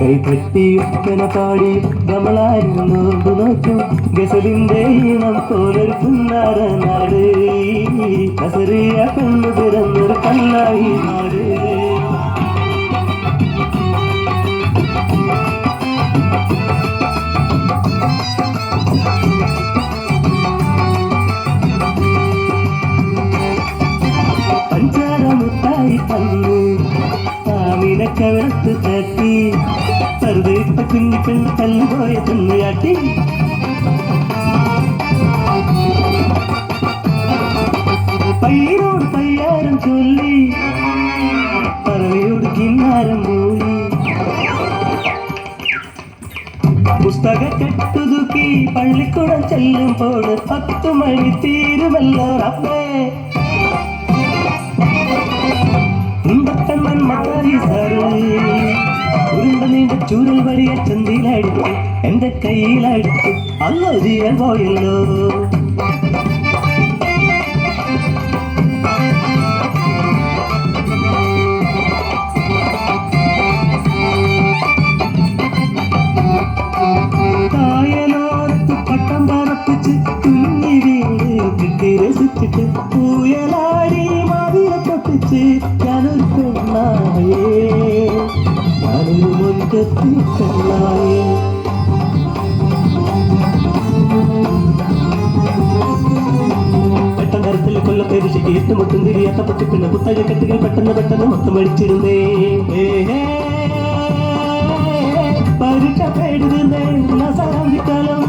കൈതട്ടി ഒക്കന പാടി നമ്മളാരും നോമ്പ് നോക്കും ഗസലിന്റെ ഈണം പോലൊരു പുന്നാര നാട് കസറിയ കണ്ണു പിറന്നൊരു കല്ലായി നാട് പഞ്ചാരമുട്ടായി തന്നു ആമിനക്കവരത്ത് തട്ടി സർവേപ്പ കുഞ്ഞിപ്പൻ കല്ലുപോയ തന്നുയാട്ടി പയ്യനോട് പയ്യാരം ചൊല്ലി പറവയോട് കിന്നാരം മൂളി പുസ്തക കെട്ടുതുക്കി പള്ളിക്കൂടം ചെല്ലുമ്പോൾ 10 മണി തീരുമല്ലോ അപ്പേ കണ്ണൻ മാറി സാറ് ഉരുണ്ട നീണ്ട ചൂരൽ വഴിയ ചന്തിയിലടിച്ചു എന്റെ കയ്യിലടിച്ചു അല്ലോ ജീവൻ പോയല്ലോ കായലോത്ത് പട്ടം പറപ്പിച്ച് കുഞ്ഞി വീട് കിട്ടി രസിച്ചിട്ട് പൂയലാടി മാവിയെ പൊട്ടിച്ച് ഞാനൊരു പെണ്ണായേ ഞാനൊരു മുൻകത്തി പെണ്ണായേ പെട്ടെന്ന് തരത്തിൽ കൊല്ലപ്പേര് ശരി ഏറ്റുമുട്ടും തിരിയാത്ത പൊട്ടി പിന്നെ പുത്തക കെട്ടുകൾ പെട്ടെന്ന് മൊത്തം അടിച്ചിരുന്നേ പരുക്കപ്പെടുന്നേ ഉല്ലാസാന്തിക്കാലം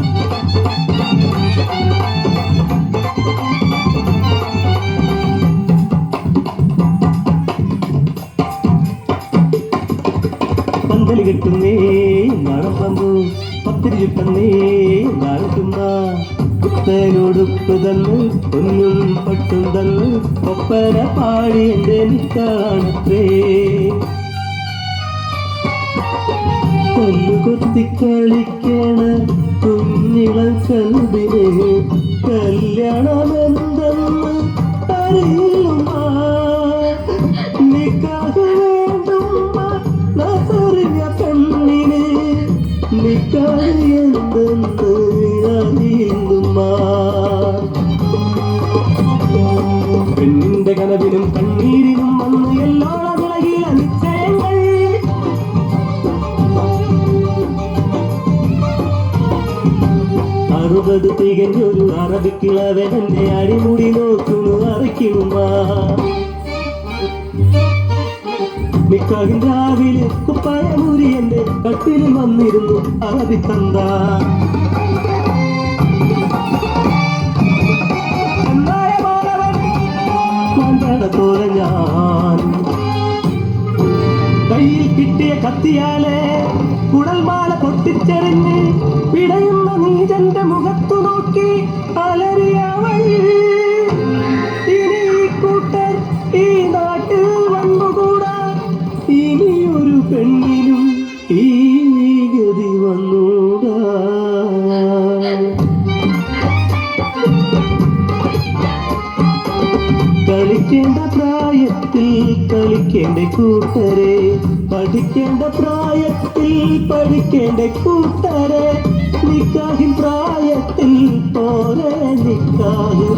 പന്തല് കെട്ടുന്നേ നാടൻ പമ്പു പത്തിരി ചുട്ടുന്നേ നാളത്തുമ്പ പുത്തനോടുപ്പ് തന്ന് പൊന്നും പട്ടും തന്ന് ഒപ്പന പാടി എന്റെ നിക്കാണത്രേ കല്ലു കൊത്തി കളിക്കണ കുഞ്ഞിളം കൽവിനെ കല്യാണമെന്തെന്ന് അറിയുമ്മ നിക്കാഹ് വേണ്ടുമ്മ നസറിയ പെണ്ണിന് നിക്കാഹ് എന്തെന്ന് അറിയുമ്മ പെണ്ണിന്റെ കനവിനും കണ്ണീരിനും വന്ന് എല്ലോളം വിളകിയ നിശ്ചയങ്ങൾ 60 തികഞ്ഞൊരു അറബിക്കിളവനെ അടിമുടി നോക്കുന്നു അറയ്ക്കുമ്മ നിക്കാഹിൻ രാവിലെ കുപ്പായമൂരി എന്റെ കട്ടിൽ വന്നിരുന്നു അറബി തന്ത പോലെ ഞാൻ കയ്യിൽ കിട്ടിയ കത്തിയാലെ കുടൽമാല പൊട്ടിച്ചെറിഞ്ഞ് പിടയുന്ന നീജന്റെ മുഖത്തു നോക്കി അലറിയവൾ ഇനി ഈ കൂട്ടർ ഈ നാട്ടിൽ വന്നുകൂടാ ഇനിയൊരു പെണ്ണിനും ഈ ഗതി വന്നൂടാ കളിക്കേണ്ട പ്രായത്തിൽ കളിക്കേണ്ട കൂട്ടരെ പഠിക്കേണ്ട പ്രായത്തിൽ പഠിക്കേണ്ട കൂട്ടരെ നിക്കാഹിൻ പ്രായത്തിൽ പോലെ നിക്കാഹ്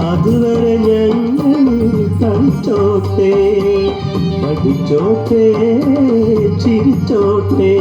അതുവരെ ഞങ്ങൾ കളിച്ചോട്ടെ പഠിച്ചോട്ടെ ചിരിച്ചോട്ടെ